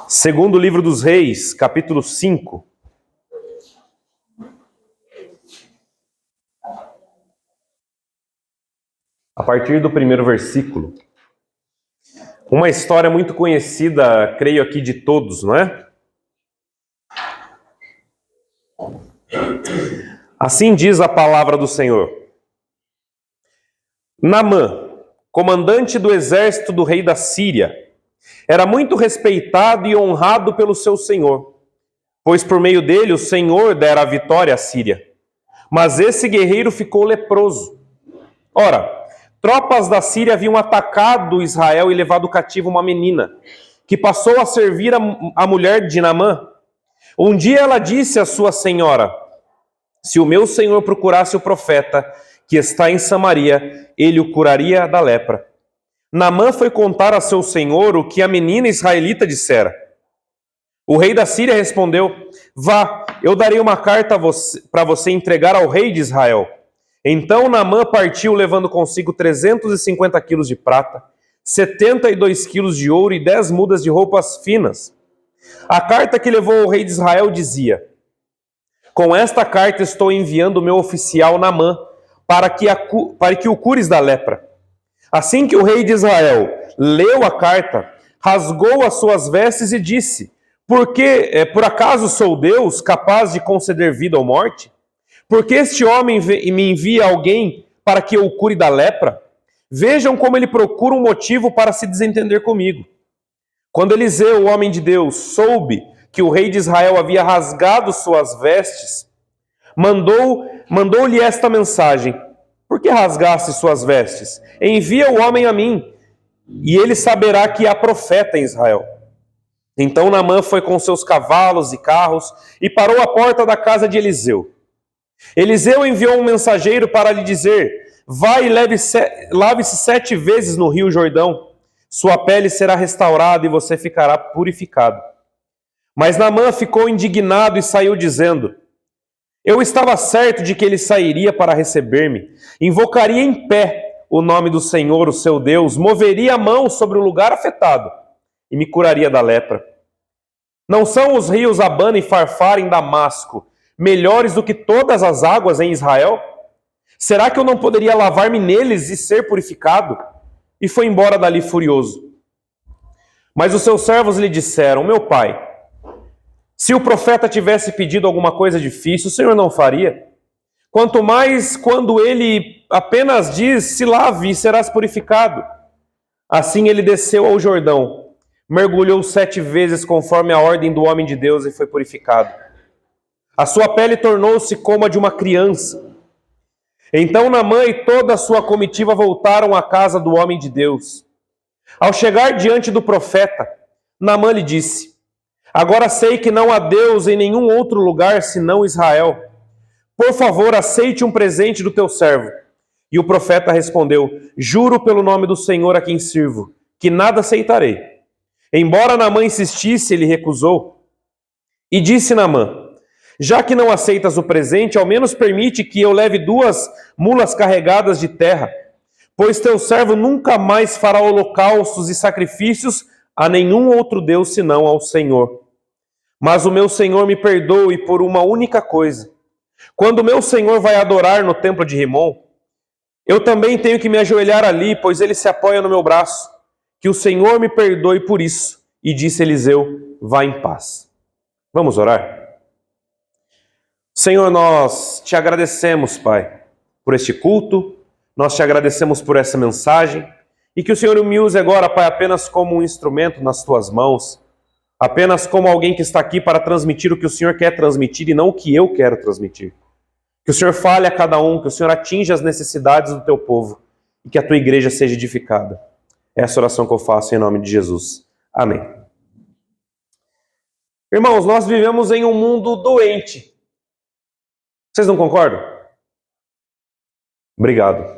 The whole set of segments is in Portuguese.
Segundo livro dos Reis, capítulo 5. A partir do primeiro versículo. Uma história muito conhecida, creio aqui, de todos, não é? Assim diz a palavra do Senhor. Naamã, comandante do exército do rei da Síria, era muito respeitado e honrado pelo seu senhor, pois por meio dele o Senhor dera a vitória à Síria. Mas esse guerreiro ficou leproso. Ora, tropas da Síria haviam atacado Israel e levado cativo uma menina, que passou a servir a mulher de Naamã. Um dia ela disse à sua senhora: se o meu senhor procurasse o profeta que está em Samaria, ele o curaria da lepra. Naamã foi contar a seu senhor o que a menina israelita dissera. O rei da Síria respondeu: vá, eu darei uma carta para você entregar ao rei de Israel. Então Naamã partiu levando consigo 350 quilos de prata, 72 quilos de ouro e 10 mudas de roupas finas. A carta que levou ao rei de Israel dizia: com esta carta estou enviando o meu oficial Naamã para que o cures da lepra. Assim que o rei de Israel leu a carta, rasgou as suas vestes e disse: por acaso sou Deus capaz de conceder vida ou morte? Porque este homem me envia alguém para que eu o cure da lepra? Vejam como ele procura um motivo para se desentender comigo. Quando Eliseu, o homem de Deus, soube que o rei de Israel havia rasgado suas vestes, mandou-lhe esta mensagem: por que rasgaste suas vestes? Envia o homem a mim, e ele saberá que há profeta em Israel. Então Naamã foi com seus cavalos e carros e parou à porta da casa de Eliseu. Eliseu enviou um mensageiro para lhe dizer: vá e lave-se 7 vezes no rio Jordão. Sua pele será restaurada e você ficará purificado. Mas Naamã ficou indignado e saiu dizendo: eu estava certo de que ele sairia para receber-me, invocaria em pé o nome do Senhor, o seu Deus, moveria a mão sobre o lugar afetado e me curaria da lepra. Não são os rios Abana e Farfar em Damasco melhores do que todas as águas em Israel? Será que eu não poderia lavar-me neles e ser purificado? E foi embora dali furioso. Mas os seus servos lhe disseram: meu pai, se o profeta tivesse pedido alguma coisa difícil, o Senhor não faria? Quanto mais quando ele apenas diz: se lave e serás purificado. Assim ele desceu ao Jordão, mergulhou 7 vezes conforme a ordem do homem de Deus e foi purificado. A sua pele tornou-se como a de uma criança. Então Naamã e toda a sua comitiva voltaram à casa do homem de Deus. Ao chegar diante do profeta, Naamã lhe disse: agora sei que não há Deus em nenhum outro lugar senão Israel. Por favor, aceite um presente do teu servo. E o profeta respondeu: juro pelo nome do Senhor a quem sirvo, que nada aceitarei. Embora Naamã insistisse, ele recusou. E disse Naamã: já que não aceitas o presente, ao menos permite que eu leve 2 mulas carregadas de terra, pois teu servo nunca mais fará holocaustos e sacrifícios a nenhum outro Deus senão ao Senhor. Mas o meu Senhor me perdoe por uma única coisa. Quando o meu Senhor vai adorar no templo de Rimon, eu também tenho que me ajoelhar ali, pois ele se apoia no meu braço. Que o Senhor me perdoe por isso. E disse Eliseu: vá em paz. Vamos orar? Senhor, nós te agradecemos, Pai, por este culto. Nós te agradecemos por essa mensagem. E que o Senhor me use agora, Pai, apenas como um instrumento nas tuas mãos. Apenas como alguém que está aqui para transmitir o que o Senhor quer transmitir e não o que eu quero transmitir. Que o Senhor fale a cada um, que o Senhor atinja as necessidades do teu povo e que a tua igreja seja edificada. É essa oração que eu faço em nome de Jesus. Amém. Irmãos, nós vivemos em um mundo doente. Vocês não concordam? Obrigado.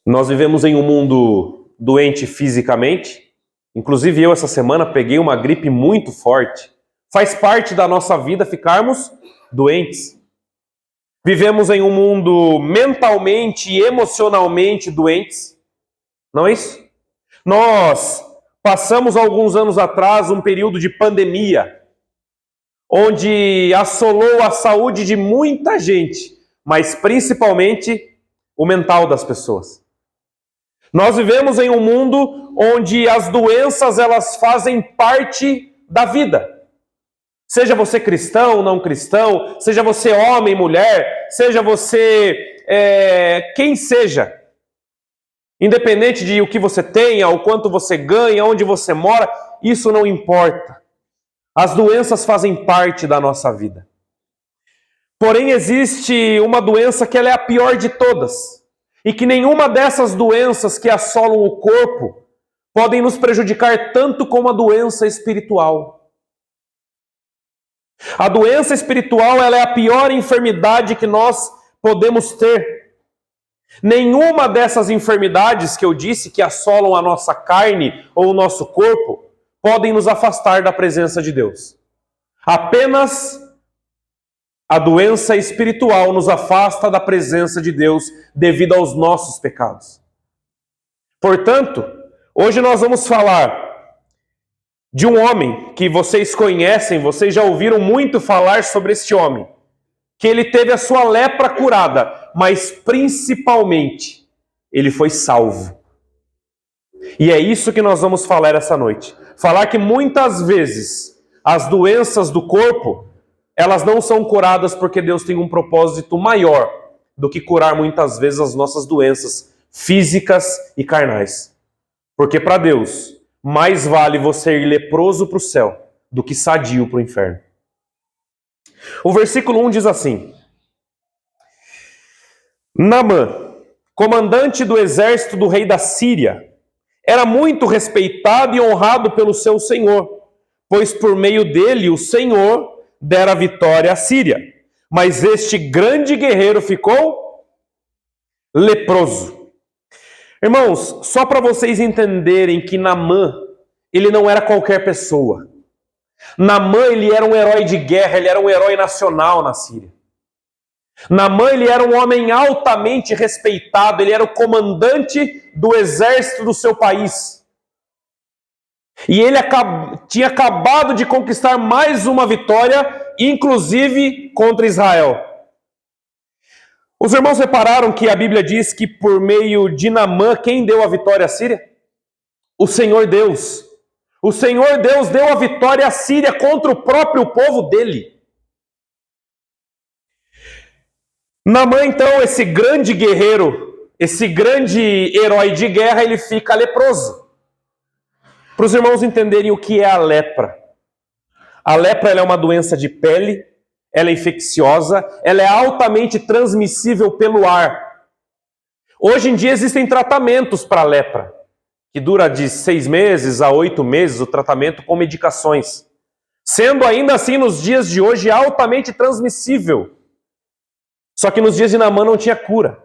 Nós vivemos em um mundo doente fisicamente. Inclusive eu essa semana peguei uma gripe muito forte. Faz parte da nossa vida ficarmos doentes. Vivemos em um mundo mentalmente e emocionalmente doentes, não é isso? Nós passamos alguns anos atrás um período de pandemia, onde assolou a saúde de muita gente, mas principalmente o mental das pessoas. Nós vivemos em um mundo onde as doenças elas fazem parte da vida. Seja você cristão, não cristão, seja você homem, mulher, seja você quem seja. Independente de o que você tenha, o quanto você ganha, onde você mora, isso não importa. As doenças fazem parte da nossa vida. Porém, existe uma doença que ela é a pior de todas. E que nenhuma dessas doenças que assolam o corpo podem nos prejudicar tanto como a doença espiritual. A doença espiritual ela é a pior enfermidade que nós podemos ter. Nenhuma dessas enfermidades que eu disse que assolam a nossa carne ou o nosso corpo podem nos afastar da presença de Deus. Apenas a doença espiritual nos afasta da presença de Deus devido aos nossos pecados. Portanto, hoje nós vamos falar de um homem que vocês conhecem, vocês já ouviram muito falar sobre este homem, que ele teve a sua lepra curada, mas principalmente ele foi salvo. E é isso que nós vamos falar essa noite. Falar que muitas vezes as doenças do corpo elas não são curadas porque Deus tem um propósito maior do que curar muitas vezes as nossas doenças físicas e carnais. Porque para Deus, mais vale você ir leproso para o céu do que sadio para o inferno. O versículo 1 diz assim: Naamã, comandante do exército do rei da Síria, era muito respeitado e honrado pelo seu senhor, pois por meio dele o Senhor dera vitória à Síria. Mas este grande guerreiro ficou leproso. Irmãos, só para vocês entenderem que Naamã, ele não era qualquer pessoa. Naamã, ele era um herói de guerra, ele era um herói nacional na Síria. Naamã, ele era um homem altamente respeitado, ele era o comandante do exército do seu país. E ele tinha acabado de conquistar mais uma vitória, inclusive contra Israel. Os irmãos repararam que a Bíblia diz que por meio de Naamã, quem deu a vitória à Síria? O Senhor Deus. O Senhor Deus deu a vitória à Síria contra o próprio povo dele. Naamã, então, esse grande guerreiro, esse grande herói de guerra, ele fica leproso. Para os irmãos entenderem o que é a lepra. A lepra ela é uma doença de pele, ela é infecciosa, ela é altamente transmissível pelo ar. Hoje em dia existem tratamentos para a lepra, que dura de 6 meses a 8 meses o tratamento com medicações. Sendo ainda assim, nos dias de hoje, altamente transmissível. Só que nos dias de Naamã não tinha cura.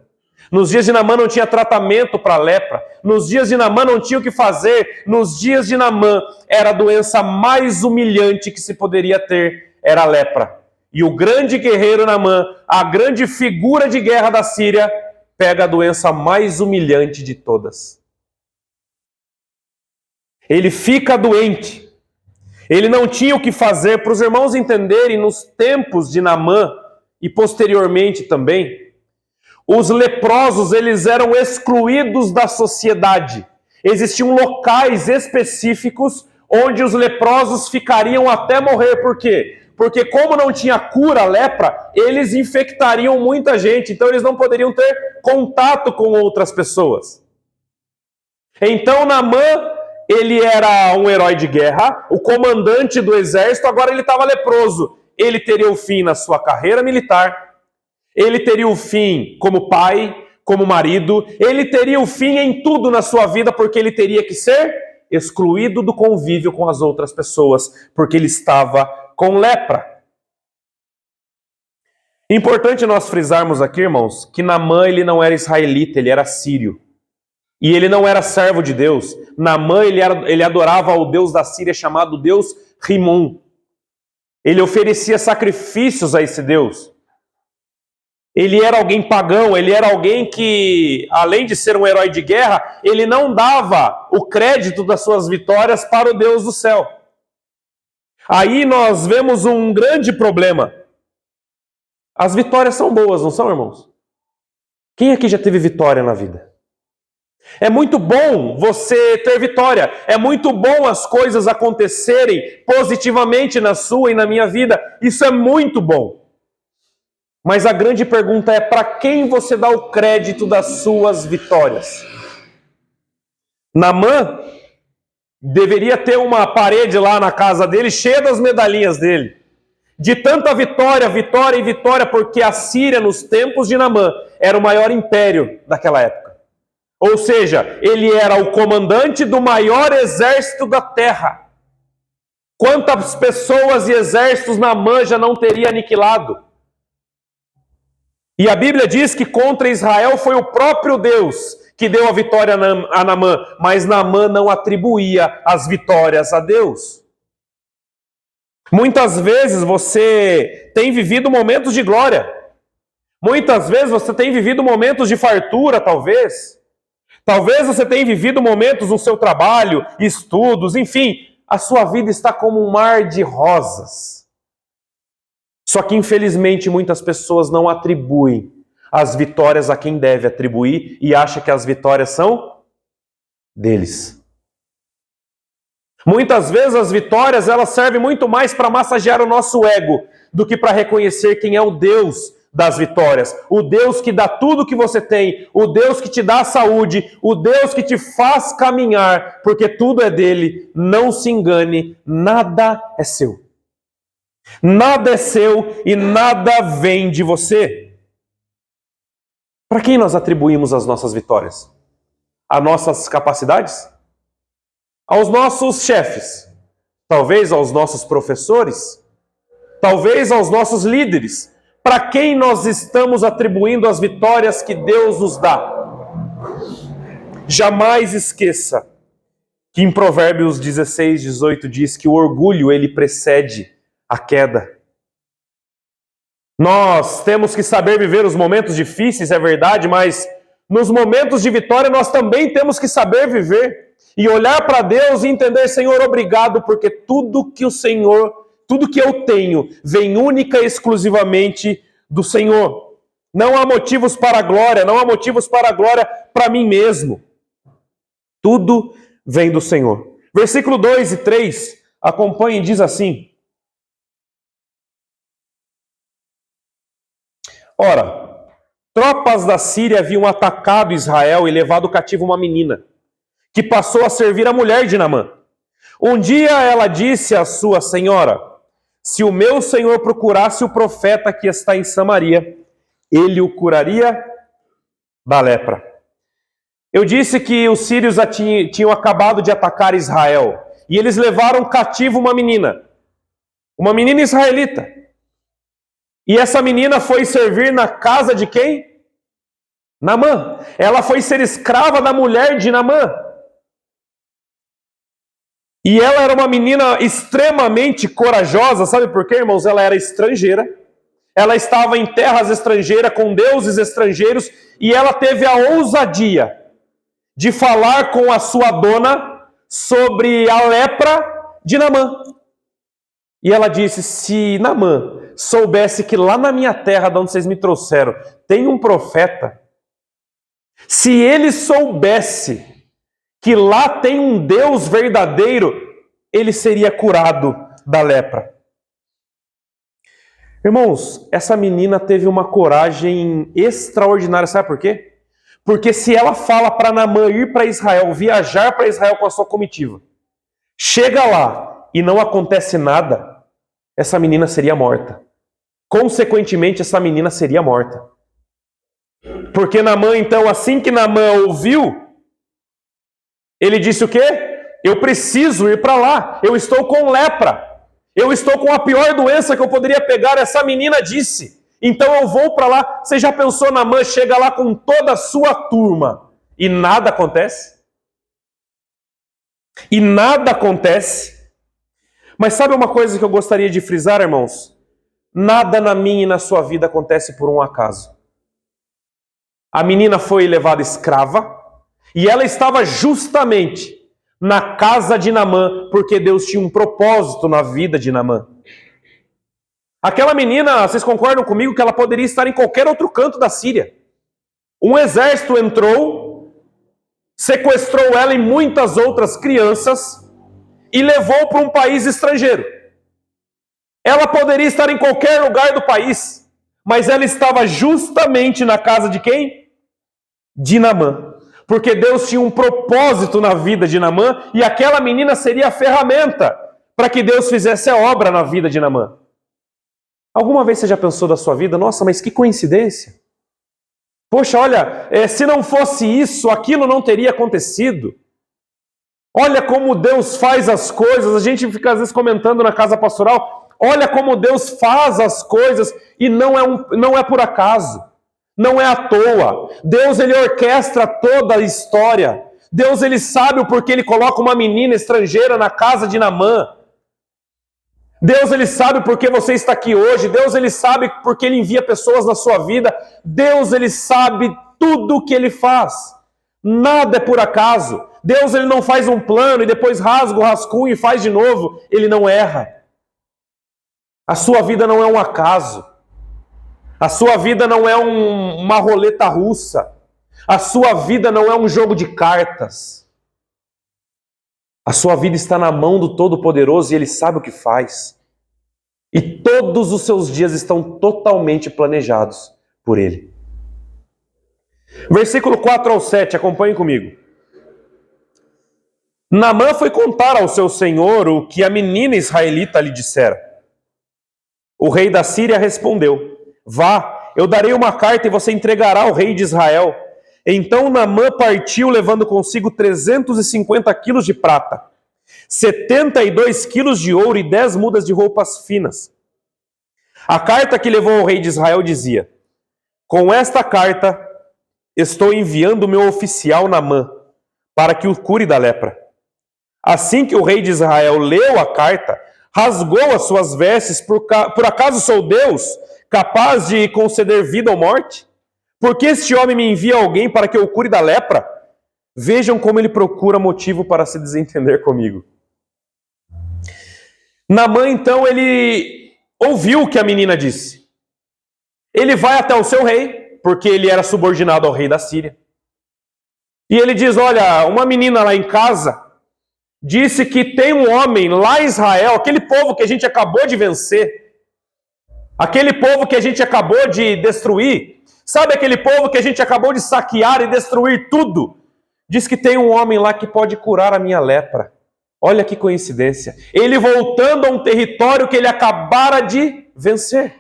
Nos dias de Naamã não tinha tratamento para a lepra. Nos dias de Naamã não tinha o que fazer. Nos dias de Naamã era a doença mais humilhante que se poderia ter, era a lepra. E o grande guerreiro Naamã, a grande figura de guerra da Síria, pega a doença mais humilhante de todas. Ele fica doente. Ele não tinha o que fazer. Para os irmãos entenderem, nos tempos de Naamã, e posteriormente também, os leprosos eles eram excluídos da sociedade. Existiam locais específicos onde os leprosos ficariam até morrer. Por quê? Porque como não tinha cura a lepra, eles infectariam muita gente, então eles não poderiam ter contato com outras pessoas. Então Naamã, ele era um herói de guerra, o comandante do exército, agora ele estava leproso. Ele teria o fim na sua carreira militar, ele teria o fim como pai, como marido, ele teria o fim em tudo na sua vida, porque ele teria que ser excluído do convívio com as outras pessoas, porque ele estava com lepra. Importante nós frisarmos aqui, irmãos, que Naamã ele não era israelita, ele era sírio. E ele não era servo de Deus. Naamã ele adorava ao Deus da Síria chamado Deus Rimon. Ele oferecia sacrifícios a esse Deus. Ele era alguém pagão, ele era alguém que, além de ser um herói de guerra, ele não dava o crédito das suas vitórias para o Deus do céu. Aí nós vemos um grande problema. As vitórias são boas, não são, irmãos? Quem aqui já teve vitória na vida? É muito bom você ter vitória. É muito bom as coisas acontecerem positivamente na sua e na minha vida. Isso é muito bom. Mas a grande pergunta é: para quem você dá o crédito das suas vitórias? Naamã deveria ter uma parede lá na casa dele cheia das medalhinhas dele. De tanta vitória, vitória e vitória, porque a Síria, nos tempos de Naamã, era o maior império daquela época. Ou seja, ele era o comandante do maior exército da terra. Quantas pessoas e exércitos Naamã já não teria aniquilado? E a Bíblia diz que contra Israel foi o próprio Deus que deu a vitória a Naamã, mas Naamã não atribuía as vitórias a Deus. Muitas vezes você tem vivido momentos de glória. Muitas vezes você tem vivido momentos de fartura, talvez. Talvez você tenha vivido momentos no seu trabalho, estudos, enfim. A sua vida está como um mar de rosas. Só que, infelizmente, muitas pessoas não atribuem as vitórias a quem deve atribuir e acham que as vitórias são deles. Muitas vezes as vitórias elas servem muito mais para massagear o nosso ego do que para reconhecer quem é o Deus das vitórias. O Deus que dá tudo que você tem, o Deus que te dá a saúde, o Deus que te faz caminhar, porque tudo é dele. Não se engane, nada é seu. Nada é seu e nada vem de você. Para quem nós atribuímos as nossas vitórias? A nossas capacidades? Aos nossos chefes? Talvez aos nossos professores? Talvez aos nossos líderes? Para quem nós estamos atribuindo as vitórias que Deus nos dá? Jamais esqueça que em Provérbios 16, 18 diz que o orgulho ele precede a queda. Nós temos que saber viver os momentos difíceis, é verdade, mas nos momentos de vitória nós também temos que saber viver e olhar para Deus e entender: Senhor, obrigado, porque tudo que o Senhor, tudo que eu tenho, vem única e exclusivamente do Senhor. Não há motivos para a glória, não há motivos para a glória para mim mesmo. Tudo vem do Senhor. Versículo 2 e 3, acompanhem, diz assim: Ora, tropas da Síria haviam atacado Israel e levado cativo uma menina, que passou a servir a mulher de Naamã. Um dia ela disse à sua senhora: se o meu senhor procurasse o profeta que está em Samaria, ele o curaria da lepra. Eu disse que os sírios tinham acabado de atacar Israel, e eles levaram cativo uma menina israelita. E essa menina foi servir na casa de quem? Naamã. Ela foi ser escrava da mulher de Naamã. E ela era uma menina extremamente corajosa, sabe por quê, irmãos? Ela era estrangeira. Ela estava em terras estrangeiras, com deuses estrangeiros, e ela teve a ousadia de falar com a sua dona sobre a lepra de Naamã. E ela disse: se Naamã soubesse que lá na minha terra, de onde vocês me trouxeram, tem um profeta, se ele soubesse que lá tem um Deus verdadeiro, ele seria curado da lepra. Irmãos, essa menina teve uma coragem extraordinária, sabe por quê? Porque se ela fala para Naamã ir para Israel, viajar para Israel com a sua comitiva, chega lá e não acontece nada, essa menina seria morta. Consequentemente, essa menina seria morta. Porque Naamã, então, assim que Naamã ouviu, ele disse o quê? Eu preciso ir para lá, eu estou com lepra, eu estou com a pior doença que eu poderia pegar, essa menina disse, então eu vou para lá. Você já pensou, Naamã chega lá com toda a sua turma e nada acontece? E nada acontece. Mas sabe uma coisa que eu gostaria de frisar, irmãos? Nada na minha e na sua vida acontece por um acaso. A menina foi levada escrava e ela estava justamente na casa de Naamã, porque Deus tinha um propósito na vida de Naamã. Aquela menina, vocês concordam comigo que ela poderia estar em qualquer outro canto da Síria? Um exército entrou, sequestrou ela e muitas outras crianças e levou para um país estrangeiro. Ela poderia estar em qualquer lugar do país, mas ela estava justamente na casa de quem? De Naamã. Porque Deus tinha um propósito na vida de Naamã e aquela menina seria a ferramenta para que Deus fizesse a obra na vida de Naamã. Alguma vez você já pensou da sua vida? Nossa, mas que coincidência. Poxa, olha, se não fosse isso, aquilo não teria acontecido. Olha como Deus faz as coisas. A gente fica às vezes comentando na casa pastoral. Olha como Deus faz as coisas e não é por acaso. Não é à toa. Deus, ele orquestra toda a história. Deus, ele sabe o porquê ele coloca uma menina estrangeira na casa de Naamã. Deus, ele sabe por que você está aqui hoje. Deus, ele sabe porque ele envia pessoas na sua vida. Deus, ele sabe tudo o que ele faz. Nada é por acaso. Deus, ele não faz um plano e depois rasga o rascunho e faz de novo. Ele não erra. A sua vida não é um acaso. A sua vida não é uma roleta russa. A sua vida não é um jogo de cartas. A sua vida está na mão do Todo-Poderoso e Ele sabe o que faz. E todos os seus dias estão totalmente planejados por Ele. Versículo 4 ao 7, acompanhem comigo. Naamã foi contar ao seu senhor o que a menina israelita lhe dissera. O rei da Síria respondeu: Vá, eu darei uma carta e você entregará ao rei de Israel. Então Naamã partiu levando consigo 350 quilos de prata, 72 quilos de ouro e 10 mudas de roupas finas. A carta que levou ao rei de Israel dizia: Com esta carta estou enviando o meu oficial Naamã para que o cure da lepra. Assim que o rei de Israel leu a carta, rasgou as suas vestes, por acaso sou Deus, capaz de conceder vida ou morte? Porque este homem me envia alguém para que eu cure da lepra? Vejam como ele procura motivo para se desentender comigo. Naamã, então, ele ouviu o que a menina disse. Ele vai até o seu rei, porque ele era subordinado ao rei da Síria. E ele diz: olha, uma menina lá em casa disse que tem um homem lá em Israel, aquele povo que a gente acabou de vencer, aquele povo que a gente acabou de destruir, sabe aquele povo que a gente acabou de saquear e destruir tudo? Diz que tem um homem lá que pode curar a minha lepra. Olha que coincidência. Ele voltando a um território que ele acabara de vencer.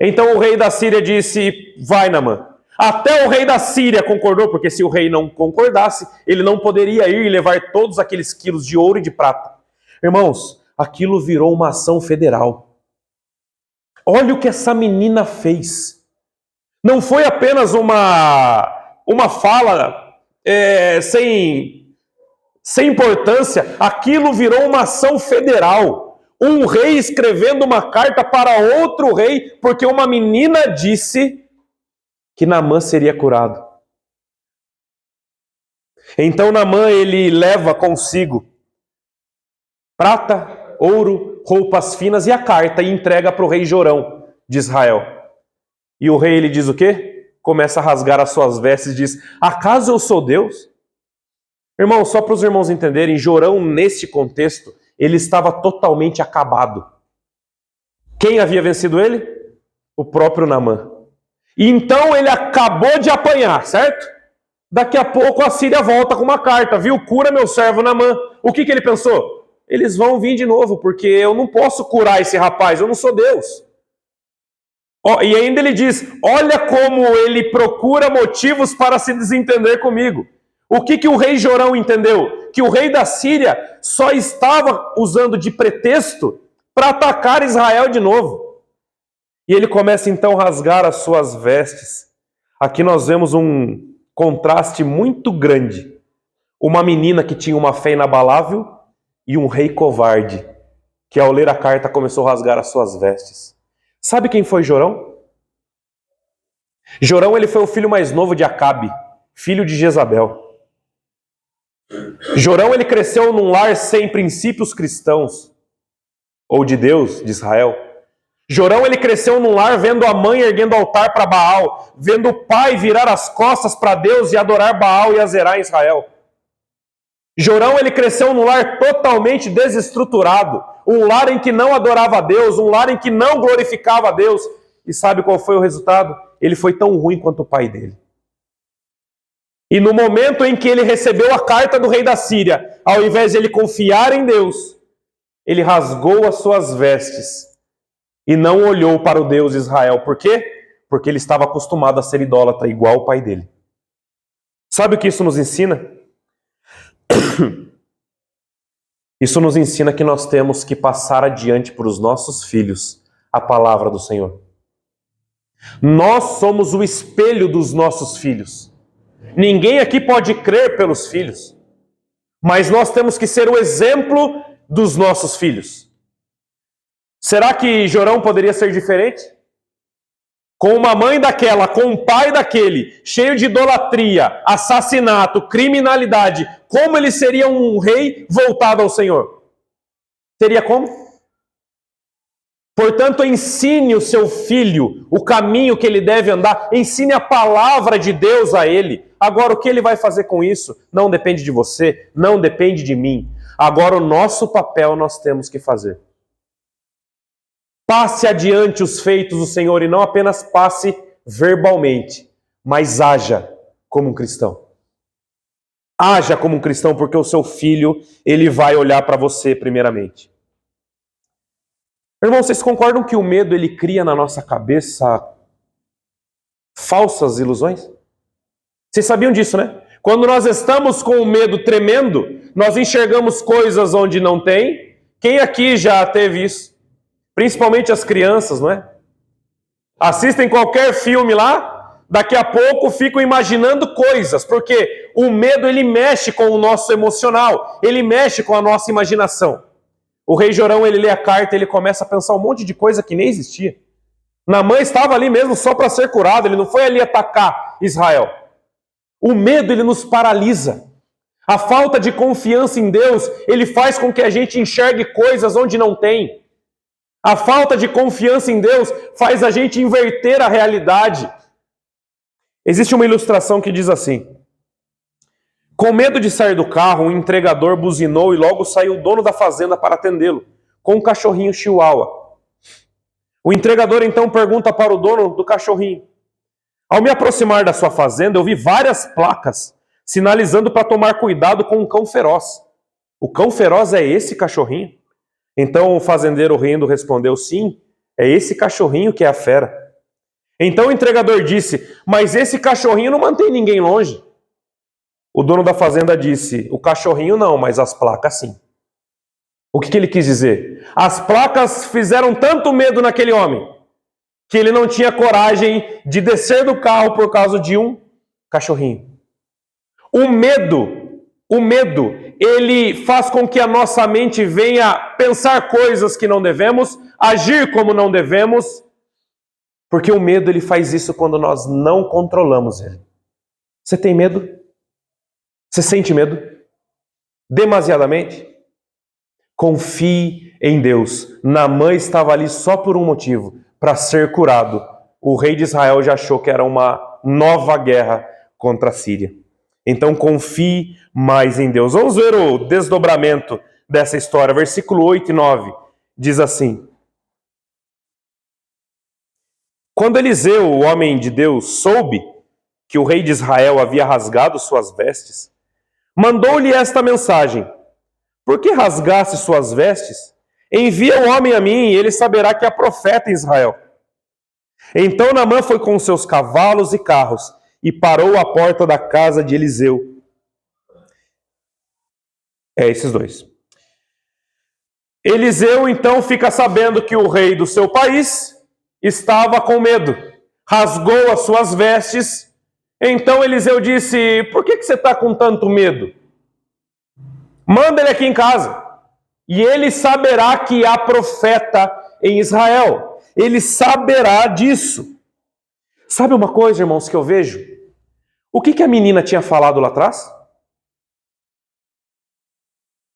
Então o rei da Síria disse: vai, Naamã. Até o rei da Síria concordou, porque se o rei não concordasse, ele não poderia ir e levar todos aqueles quilos de ouro e de prata. Irmãos, aquilo virou uma ação federal. Olha o que essa menina fez. Não foi apenas uma fala sem importância. Aquilo virou uma ação federal. Um rei escrevendo uma carta para outro rei, porque uma menina disse que Naamã seria curado. Então Naamã, ele leva consigo prata, ouro, roupas finas e a carta e entrega para o rei Jorão de Israel. E o rei, ele diz o quê? Começa a rasgar as suas vestes e diz: acaso eu sou Deus? Irmão, só para os irmãos entenderem, Jorão, nesse contexto, ele estava totalmente acabado. Quem havia vencido ele? O próprio Naamã. E então ele acabou de apanhar, certo? Daqui a pouco a Síria volta com uma carta, viu? Cura meu servo Naamã. O que ele pensou? Eles vão vir de novo, porque eu não posso curar esse rapaz, eu não sou Deus. E ainda ele diz: olha como ele procura motivos para se desentender comigo. O que o rei Jorão entendeu? Que o rei da Síria só estava usando de pretexto para atacar Israel de novo. E ele começa então a rasgar as suas vestes. Aqui nós vemos um contraste muito grande. Uma menina que tinha uma fé inabalável e um rei covarde, que ao ler a carta começou a rasgar as suas vestes. Sabe quem foi Jorão? Jorão, ele foi o filho mais novo de Acabe, filho de Jezabel. Jorão, ele cresceu num lar sem princípios cristãos, ou de Deus, de Israel. Jorão, ele cresceu num lar vendo a mãe erguendo altar para Baal, vendo o pai virar as costas para Deus e adorar Baal e Azerá em Israel. Jorão, ele cresceu num lar totalmente desestruturado, um lar em que não adorava a Deus, um lar em que não glorificava a Deus. E sabe qual foi o resultado? Ele foi tão ruim quanto o pai dele. E no momento em que ele recebeu a carta do rei da Síria, ao invés de ele confiar em Deus, ele rasgou as suas vestes e não olhou para o Deus de Israel. Por quê? Porque ele estava acostumado a ser idólatra, igual o pai dele. Sabe o que isso nos ensina? Isso nos ensina que nós temos que passar adiante para os nossos filhos a palavra do Senhor. Nós somos o espelho dos nossos filhos. Ninguém aqui pode crer pelos filhos, mas nós temos que ser o exemplo dos nossos filhos. Será que Jorão poderia ser diferente? Com uma mãe daquela, com um pai daquele, cheio de idolatria, assassinato, criminalidade, como ele seria um rei voltado ao Senhor? Teria como? Portanto, ensine o seu filho o caminho que ele deve andar, ensine a palavra de Deus a ele. Agora, o que ele vai fazer com isso não depende de você, não depende de mim. Agora, o nosso papel nós temos que fazer. Passe adiante os feitos do Senhor e não apenas passe verbalmente, mas haja como um cristão. Haja como um cristão, porque o seu filho, ele vai olhar para você primeiramente. Irmãos, vocês concordam que o medo ele cria na nossa cabeça falsas ilusões? Vocês sabiam disso, né? Quando nós estamos com o medo tremendo, nós enxergamos coisas onde não tem. Quem aqui já teve isso? Principalmente as crianças, não é? Assistem qualquer filme lá, daqui a pouco ficam imaginando coisas, porque o medo ele mexe com o nosso emocional, ele mexe com a nossa imaginação. O rei Jorão, ele lê a carta e ele começa a pensar um monte de coisa que nem existia. Naamã estava ali mesmo só para ser curado, ele não foi ali atacar Israel. O medo, ele nos paralisa. A falta de confiança em Deus, ele faz com que a gente enxergue coisas onde não tem. A falta de confiança em Deus faz a gente inverter a realidade. Existe uma ilustração que diz assim: com medo de sair do carro, um entregador buzinou e logo saiu o dono da fazenda para atendê-lo, com um cachorrinho chihuahua. O entregador então pergunta para o dono do cachorrinho: ao me aproximar da sua fazenda, eu vi várias placas sinalizando para tomar cuidado com um cão feroz. O cão feroz é esse cachorrinho? Então o fazendeiro rindo respondeu: sim, é esse cachorrinho que é a fera. Então o entregador disse: mas esse cachorrinho não mantém ninguém longe. O dono da fazenda disse: o cachorrinho não, mas as placas sim. O que ele quis dizer? As placas fizeram tanto medo naquele homem que ele não tinha coragem de descer do carro por causa de um cachorrinho. O medo, ele faz com que a nossa mente venha pensar coisas que não devemos, agir como não devemos, porque o medo ele faz isso quando nós não controlamos ele. Você tem medo? Você sente medo? Demasiadamente? Confie em Deus. Naamã estava ali só por um motivo, para ser curado. O rei de Israel já achou que era uma nova guerra contra a Síria. Então confie mais em Deus. Vamos ver o desdobramento dessa história. Versículo 8 e 9 diz assim: quando Eliseu, o homem de Deus, soube que o rei de Israel havia rasgado suas vestes, mandou-lhe esta mensagem: por que rasgaste suas vestes? Envia o homem a mim e ele saberá que há profeta em Israel. Então Naamã foi com seus cavalos e carros e parou à porta da casa de Eliseu. Esses dois. Eliseu então fica sabendo que o rei do seu país estava com medo. Rasgou as suas vestes. Então Eliseu disse: por que você está com tanto medo? Manda ele aqui em casa. E ele saberá que há profeta em Israel. Ele saberá disso. Sabe uma coisa, irmãos, que eu vejo? O que a menina tinha falado lá atrás?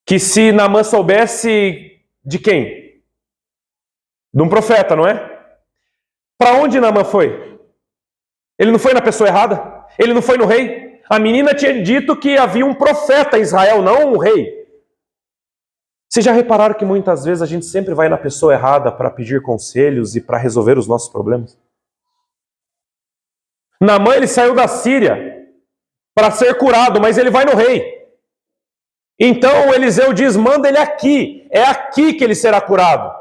Que se Naamã soubesse de quem? De um profeta, não é? Para onde Naamã foi? Ele não foi na pessoa errada? Ele não foi no rei? A menina tinha dito que havia um profeta em Israel, não um rei. Vocês já repararam que muitas vezes a gente sempre vai na pessoa errada para pedir conselhos e para resolver os nossos problemas? Naamã, ele saiu da Síria para ser curado, mas ele vai no rei. Então Eliseu diz, manda ele aqui. É aqui que ele será curado.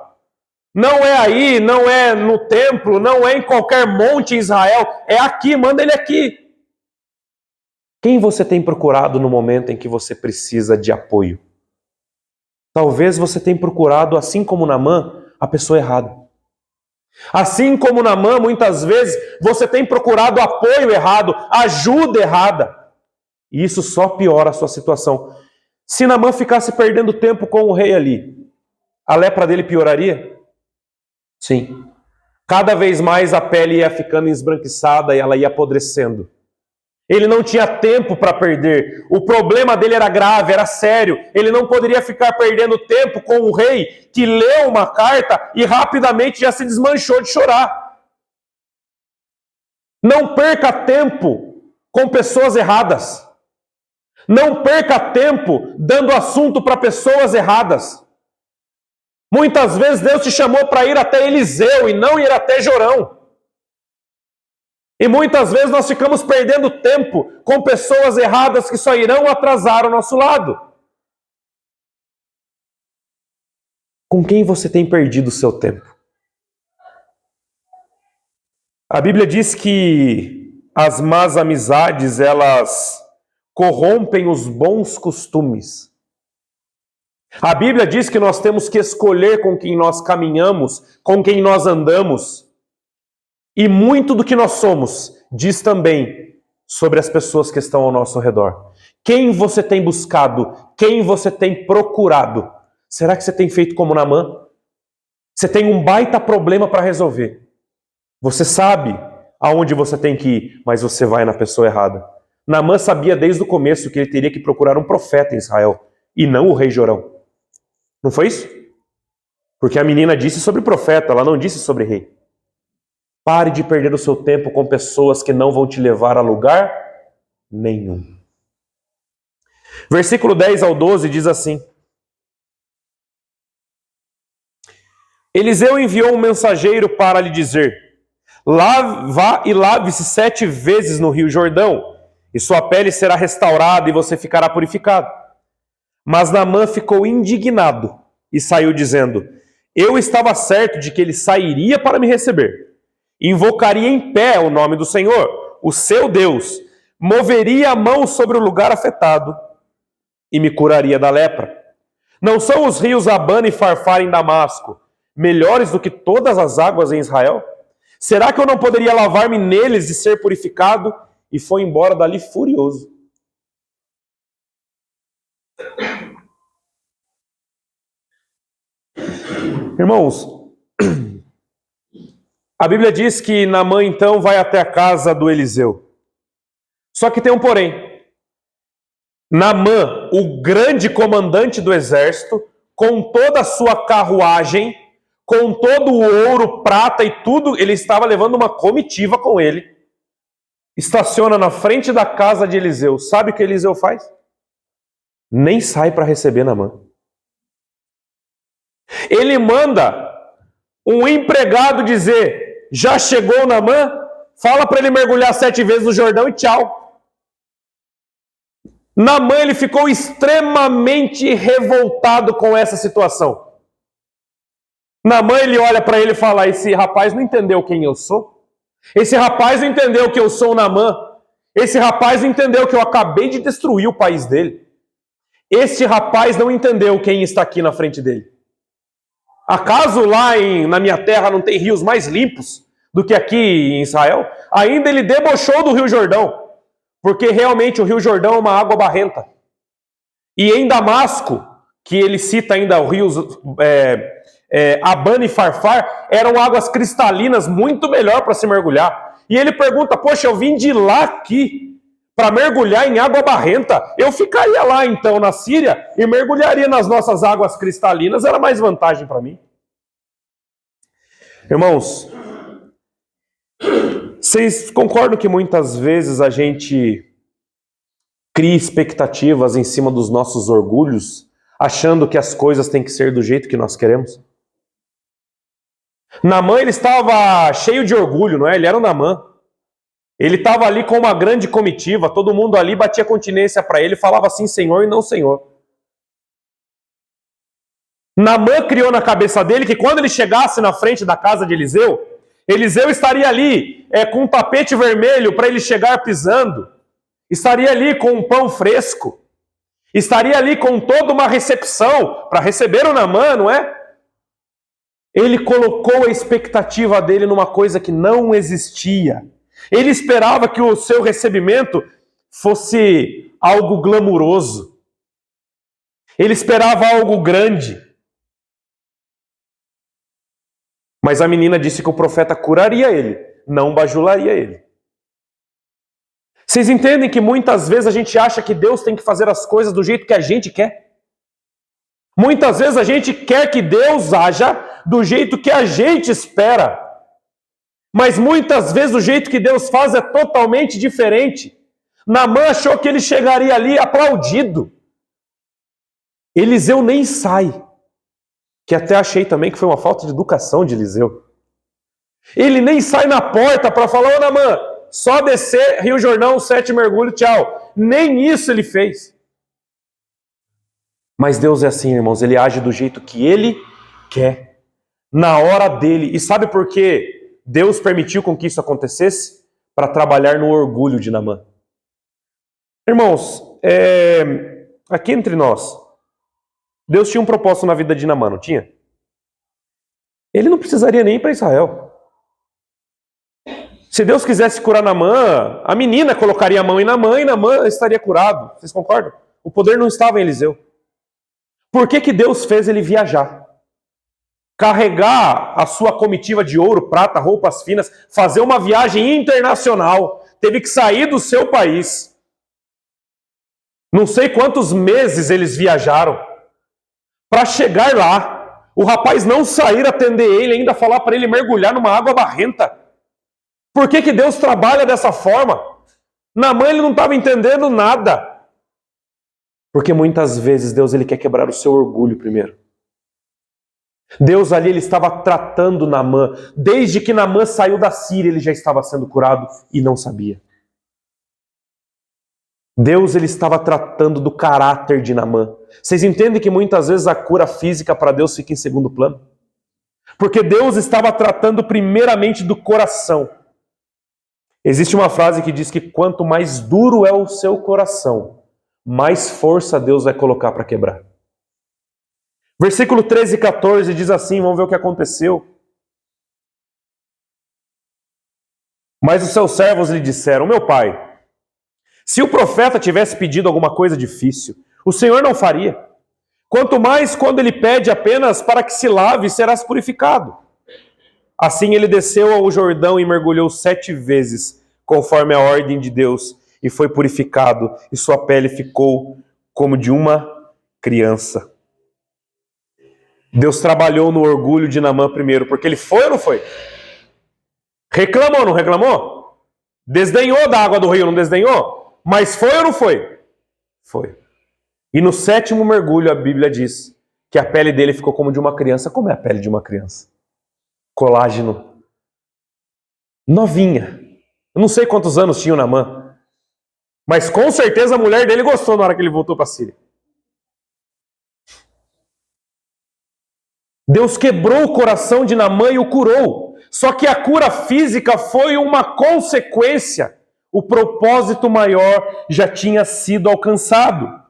Não é aí, não é no templo, não é em qualquer monte em Israel. É aqui, manda ele aqui. Quem você tem procurado no momento em que você precisa de apoio? Talvez você tenha procurado, assim como Naamã, a pessoa errada. Assim como Naamã, muitas vezes, você tem procurado apoio errado, ajuda errada. E isso só piora a sua situação. Se Naamã ficasse perdendo tempo com o rei ali, a lepra dele pioraria? Sim. Cada vez mais a pele ia ficando esbranquiçada e ela ia apodrecendo. Ele não tinha tempo para perder. O problema dele era grave, era sério. Ele não poderia ficar perdendo tempo com o rei que leu uma carta e rapidamente já se desmanchou de chorar. Não perca tempo com pessoas erradas. Não perca tempo dando assunto para pessoas erradas. Muitas vezes Deus te chamou para ir até Eliseu e não ir até Jorão. E muitas vezes nós ficamos perdendo tempo com pessoas erradas que só irão atrasar o nosso lado. Com quem você tem perdido o seu tempo? A Bíblia diz que as más amizades, elas corrompem os bons costumes. A Bíblia diz que nós temos que escolher com quem nós caminhamos, com quem nós andamos. E muito do que nós somos diz também sobre as pessoas que estão ao nosso redor. Quem você tem buscado? Quem você tem procurado? Será que você tem feito como Naamã? Você tem um baita problema para resolver. Você sabe aonde você tem que ir, mas você vai na pessoa errada. Naamã sabia desde o começo que ele teria que procurar um profeta em Israel e não o rei Jorão. Não foi isso? Porque a menina disse sobre profeta, ela não disse sobre rei. Pare de perder o seu tempo com pessoas que não vão te levar a lugar nenhum. Versículo 10 ao 12 diz assim: Eliseu enviou um mensageiro para lhe dizer: vá e lave-se 7 vezes no rio Jordão, e sua pele será restaurada e você ficará purificado. Mas Naamã ficou indignado e saiu dizendo: eu estava certo de que ele sairia para me receber. Invocaria em pé o nome do Senhor, o seu Deus, moveria a mão sobre o lugar afetado e me curaria da lepra. Não são os rios Abana e Farfar em Damasco melhores do que todas as águas em Israel? Será que eu não poderia lavar-me neles e ser purificado? E foi embora dali furioso. Irmãos, a Bíblia diz que Naamã então vai até a casa do Eliseu. Só que tem um porém. Naamã, o grande comandante do exército, com toda a sua carruagem, com todo o ouro, prata e tudo, ele estava levando uma comitiva com ele. Estaciona na frente da casa de Eliseu. Sabe o que Eliseu faz? Nem sai para receber Naamã. Ele manda um empregado dizer: já chegou Naamã? Fala para ele mergulhar 7 vezes no Jordão e tchau. Naamã, ele ficou extremamente revoltado com essa situação. Naamã, ele olha para ele e fala: esse rapaz não entendeu quem eu sou? Esse rapaz não entendeu que eu sou o Naamã? Esse rapaz não entendeu que eu acabei de destruir o país dele? Este rapaz não entendeu quem está aqui na frente dele? Acaso lá na minha terra não tem rios mais limpos do que aqui em Israel? Ainda ele debochou do Rio Jordão, porque realmente o Rio Jordão é uma água barrenta. E em Damasco, que ele cita ainda o rio Abana e Farfar, eram águas cristalinas muito melhor para se mergulhar. e ele pergunta, poxa, eu vim de lá aqui para mergulhar em água barrenta. Eu ficaria lá então na Síria e mergulharia nas nossas águas cristalinas, era mais vantagem para mim. Irmãos, vocês concordam que muitas vezes a gente cria expectativas em cima dos nossos orgulhos, achando que as coisas têm que ser do jeito que nós queremos? Naamã, ele estava cheio de orgulho, não é? Ele era o Naamã. Ele estava ali com uma grande comitiva, todo mundo ali batia continência para ele, falava assim, Senhor e não Senhor. Naamã criou na cabeça dele que quando ele chegasse na frente da casa de Eliseu, Eliseu estaria ali com um tapete vermelho para ele chegar pisando, estaria ali com um pão fresco, estaria ali com toda uma recepção para receber o Naamã, não é? Ele colocou a expectativa dele numa coisa que não existia. Ele esperava que o seu recebimento fosse algo glamuroso. Ele esperava algo grande. Mas a menina disse que o profeta curaria ele, não bajularia ele. Vocês entendem que muitas vezes a gente acha que Deus tem que fazer as coisas do jeito que a gente quer? Muitas vezes a gente quer que Deus haja do jeito que a gente espera. Mas muitas vezes o jeito que Deus faz é totalmente diferente. Naamã achou que ele chegaria ali aplaudido. Eliseu nem sai. Que até achei também que foi uma falta de educação de Eliseu. Ele nem sai na porta para falar, ô Naamã, só descer, Rio Jordão, 7 mergulhos, tchau. Nem isso ele fez. Mas Deus é assim, irmãos, ele age do jeito que ele quer, na hora dele. E sabe por que Deus permitiu com que isso acontecesse? Para trabalhar no orgulho de Naamã. Irmãos, aqui entre nós, Deus tinha um propósito na vida de Naamã, não tinha? Ele não precisaria nem ir para Israel. Se Deus quisesse curar Naamã, a menina colocaria a mão em Naamã e Naamã estaria curado. Vocês concordam? O poder não estava em Eliseu. Por que Deus fez ele viajar? Carregar a sua comitiva de ouro, prata, roupas finas, fazer uma viagem internacional. Teve que sair do seu país. Não sei quantos meses eles viajaram para chegar lá. O rapaz não sair atender ele, ainda falar para ele mergulhar numa água barrenta. Por que Deus trabalha dessa forma? Naamã ele não estava entendendo nada. Porque muitas vezes Deus ele quer quebrar o seu orgulho primeiro. Deus ali ele estava tratando Naamã. Desde que Naamã saiu da Síria, ele já estava sendo curado e não sabia. Deus ele estava tratando do caráter de Naamã. Vocês entendem que muitas vezes a cura física para Deus fica em segundo plano? Porque Deus estava tratando primeiramente do coração. Existe uma frase que diz que quanto mais duro é o seu coração, mais força Deus vai colocar para quebrar. Versículo 13 e 14 diz assim, vamos ver o que aconteceu. Mas os seus servos lhe disseram, meu pai, se o profeta tivesse pedido alguma coisa difícil, o Senhor não faria. Quanto mais quando ele pede apenas para que se lave, serás purificado. Assim ele desceu ao Jordão e mergulhou 7 vezes, conforme a ordem de Deus, e foi purificado, e sua pele ficou como de uma criança. Deus trabalhou no orgulho de Naamã primeiro, porque ele foi ou não foi? Reclamou, não reclamou? Desdenhou da água do rio, não desdenhou? Mas foi ou não foi? Foi. E no 7º mergulho a Bíblia diz que a pele dele ficou como de uma criança. Como é a pele de uma criança? Colágeno. Novinha. Eu não sei quantos anos tinha o Naamã. Mas com certeza a mulher dele gostou na hora que ele voltou para a Síria. Deus quebrou o coração de Naamã e o curou. Só que a cura física foi uma consequência. O propósito maior já tinha sido alcançado.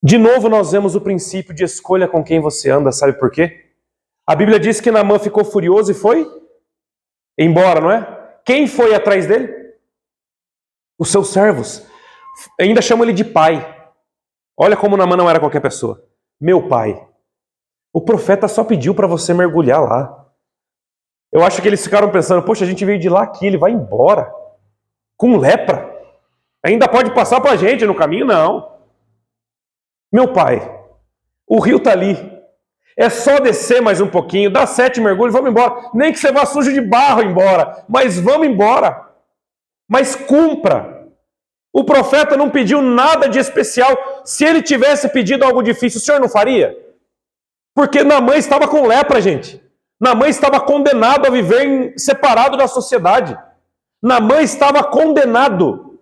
De novo nós vemos o princípio de escolha com quem você anda, sabe por quê? A Bíblia diz que Naamã ficou furioso e foi embora, não é? Quem foi atrás dele? Os seus servos. Ainda chamam ele de pai. Olha como Naamã não era qualquer pessoa. Meu pai, o profeta só pediu para você mergulhar lá. Eu acho que eles ficaram pensando, poxa, a gente veio de lá aqui, ele vai embora. Com lepra. Ainda pode passar pra gente no caminho? Não. Meu pai, o rio está ali. É só descer mais um pouquinho, dar 7 mergulhos, vamos embora. Nem que você vá sujo de barro embora, mas vamos embora. Mas cumpra. O profeta não pediu nada de especial. Se ele tivesse pedido algo difícil, o senhor não faria? Porque Naamã estava com lepra, gente. Naamã estava condenado a viver separado da sociedade. Naamã estava condenado.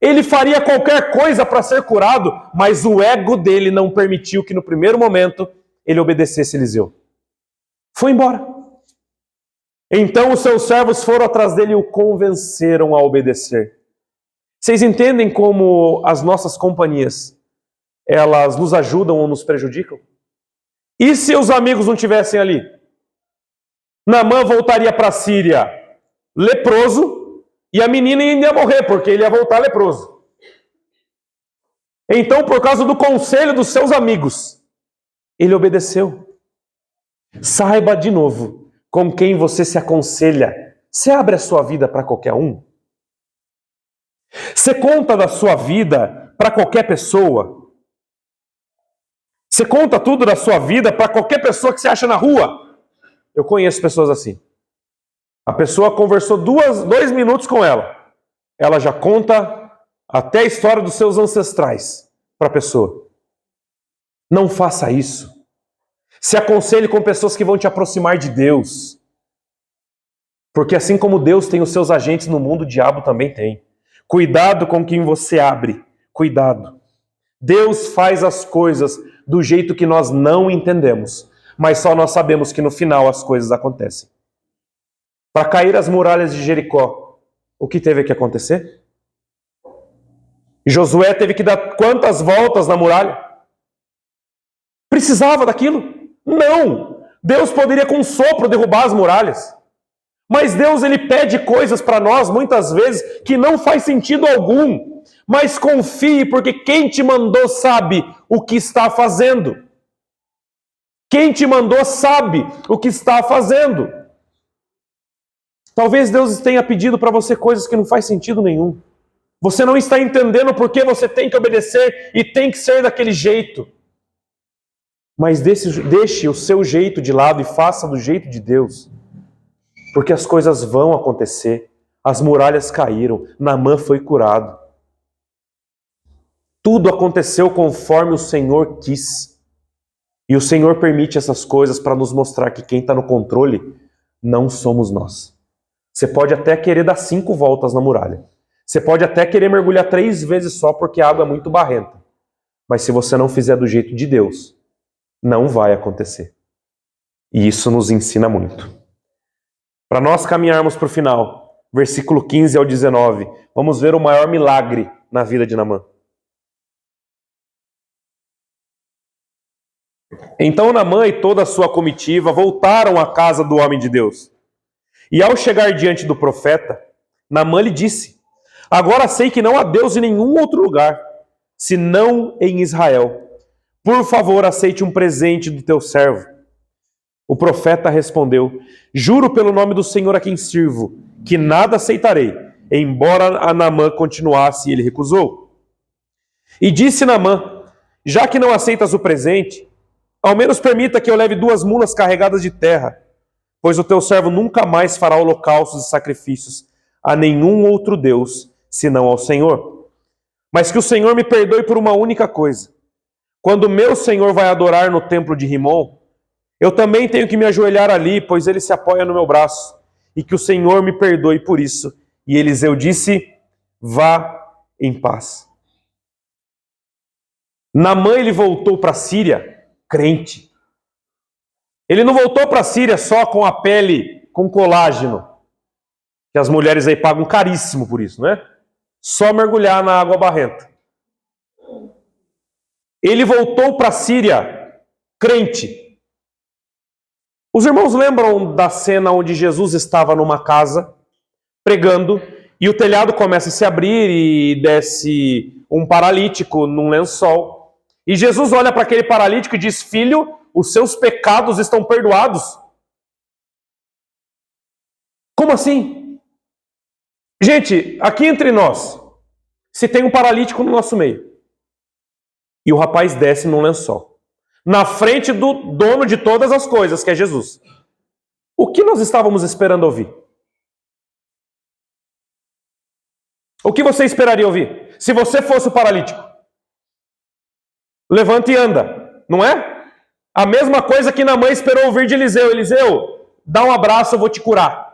Ele faria qualquer coisa para ser curado, mas o ego dele não permitiu que no primeiro momento ele obedecesse Eliseu. Foi embora. Então os seus servos foram atrás dele e o convenceram a obedecer. Vocês entendem como as nossas companhias, elas nos ajudam ou nos prejudicam? E se os amigos não estivessem ali? Naamã voltaria para a Síria leproso e a menina ainda ia morrer, porque ele ia voltar leproso. Então, por causa do conselho dos seus amigos, ele obedeceu. Saiba de novo com quem você se aconselha. Você abre a sua vida para qualquer um? Você conta da sua vida para qualquer pessoa? Você conta tudo da sua vida para qualquer pessoa que você acha na rua? Eu conheço pessoas assim. A pessoa conversou 2 minutos com ela. Ela já conta até a história dos seus ancestrais para a pessoa. Não faça isso. Se aconselhe com pessoas que vão te aproximar de Deus. Porque assim como Deus tem os seus agentes no mundo, o diabo também tem. Cuidado com quem você abre. Cuidado. Deus faz as coisas do jeito que nós não entendemos. Mas só nós sabemos que no final as coisas acontecem. Para cair as muralhas de Jericó, o que teve que acontecer? Josué teve que dar quantas voltas na muralha? Precisava daquilo? Não! Deus poderia com um sopro derrubar as muralhas. Mas Deus, ele pede coisas para nós, muitas vezes, que não faz sentido algum. Mas confie, porque quem te mandou sabe o que está fazendo. Quem te mandou sabe o que está fazendo. Talvez Deus tenha pedido para você coisas que não faz sentido nenhum. Você não está entendendo por que você tem que obedecer e tem que ser daquele jeito. Mas deixe o seu jeito de lado e faça do jeito de Deus. Porque as coisas vão acontecer. As muralhas caíram. Naamã foi curado. Tudo aconteceu conforme o Senhor quis. E o Senhor permite essas coisas para nos mostrar que quem está no controle não somos nós. Você pode até querer dar 5 voltas na muralha. Você pode até querer mergulhar 3 vezes só porque a água é muito barrenta. Mas se você não fizer do jeito de Deus, não vai acontecer. E isso nos ensina muito. Para nós caminharmos para o final, versículo 15 ao 19, vamos ver o maior milagre na vida de Naamã. Então Naamã e toda a sua comitiva voltaram à casa do homem de Deus. E ao chegar diante do profeta, Naamã lhe disse: agora sei que não há Deus em nenhum outro lugar, senão em Israel. Por favor, aceite um presente do teu servo. O profeta respondeu: juro pelo nome do Senhor a quem sirvo, que nada aceitarei, embora Naamã continuasse, e ele recusou. E disse Naamã: já que não aceitas o presente, ao menos permita que eu leve 2 mulas carregadas de terra, pois o teu servo nunca mais fará holocaustos e sacrifícios a nenhum outro Deus, senão ao Senhor. Mas que o Senhor me perdoe por uma única coisa. Quando meu Senhor vai adorar no templo de Rimon, eu também tenho que me ajoelhar ali, pois ele se apoia no meu braço, e que o Senhor me perdoe por isso. E Eliseu disse: vá em paz. Naamã, ele voltou para a Síria crente. Ele não voltou para a Síria só com a pele com colágeno, que as mulheres aí pagam caríssimo por isso, né? Só mergulhar na água barrenta. Ele voltou para a Síria crente. Os irmãos lembram da cena onde Jesus estava numa casa pregando e o telhado começa a se abrir e desce um paralítico num lençol. E Jesus olha para aquele paralítico e diz: filho, os seus pecados estão perdoados. Como assim? Gente, aqui entre nós, se tem um paralítico no nosso meio, e o rapaz desce num lençol, na frente do dono de todas as coisas, que é Jesus, o que nós estávamos esperando ouvir? O que você esperaria ouvir? Se você fosse o paralítico. Levanta e anda, não é? A mesma coisa que Naamã esperou ouvir de Eliseu. Eliseu, dá um abraço, eu vou te curar.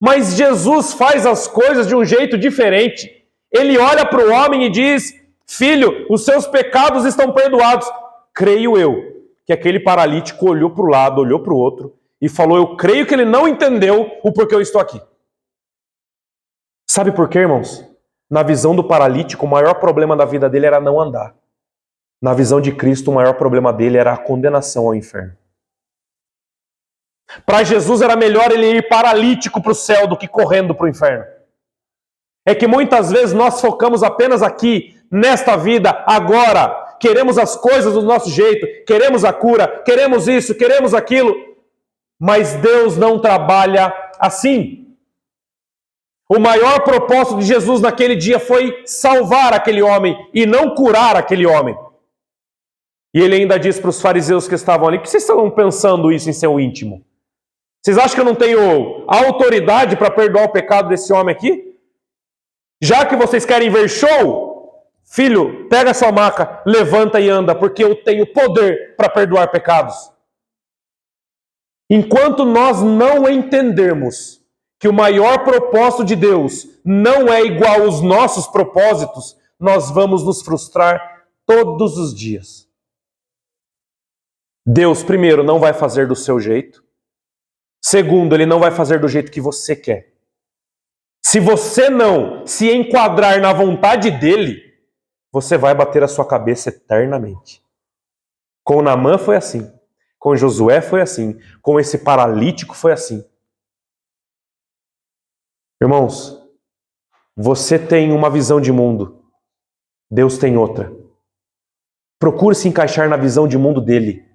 Mas Jesus faz as coisas de um jeito diferente. Ele olha para o homem e diz: filho, os seus pecados estão perdoados. Creio eu que aquele paralítico olhou para o lado, olhou para o outro e falou: eu creio que ele não entendeu o porquê eu estou aqui. Sabe por quê, irmãos? Na visão do paralítico, o maior problema da vida dele era não andar. Na visão de Cristo, o maior problema dele era a condenação ao inferno. Para Jesus era melhor ele ir paralítico para o céu do que correndo para o inferno. É que muitas vezes nós focamos apenas aqui, nesta vida, agora. Queremos as coisas do nosso jeito, queremos a cura, queremos isso, queremos aquilo. Mas Deus não trabalha assim. O maior propósito de Jesus naquele dia foi salvar aquele homem e não curar aquele homem. E ele ainda diz para os fariseus que estavam ali: por que vocês estão pensando isso em seu íntimo? Vocês acham que eu não tenho autoridade para perdoar o pecado desse homem aqui? Já que vocês querem ver show, filho, pega sua maca, levanta e anda, porque eu tenho poder para perdoar pecados. Enquanto nós não entendermos que o maior propósito de Deus não é igual aos nossos propósitos, nós vamos nos frustrar todos os dias. Deus, primeiro, não vai fazer do seu jeito. Segundo, Ele não vai fazer do jeito que você quer. Se você não se enquadrar na vontade dEle, você vai bater a sua cabeça eternamente. Com Naamã foi assim. Com Josué foi assim. Com esse paralítico foi assim. Irmãos, você tem uma visão de mundo. Deus tem outra. Procure se encaixar na visão de mundo dEle.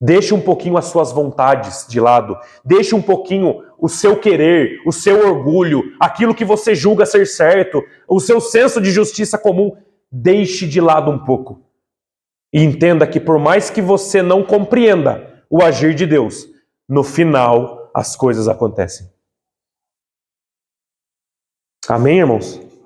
Deixe um pouquinho as suas vontades de lado. Deixe um pouquinho o seu querer, o seu orgulho, aquilo que você julga ser certo, o seu senso de justiça comum. Deixe de lado um pouco. E entenda que por mais que você não compreenda o agir de Deus, no final as coisas acontecem. Amém, irmãos?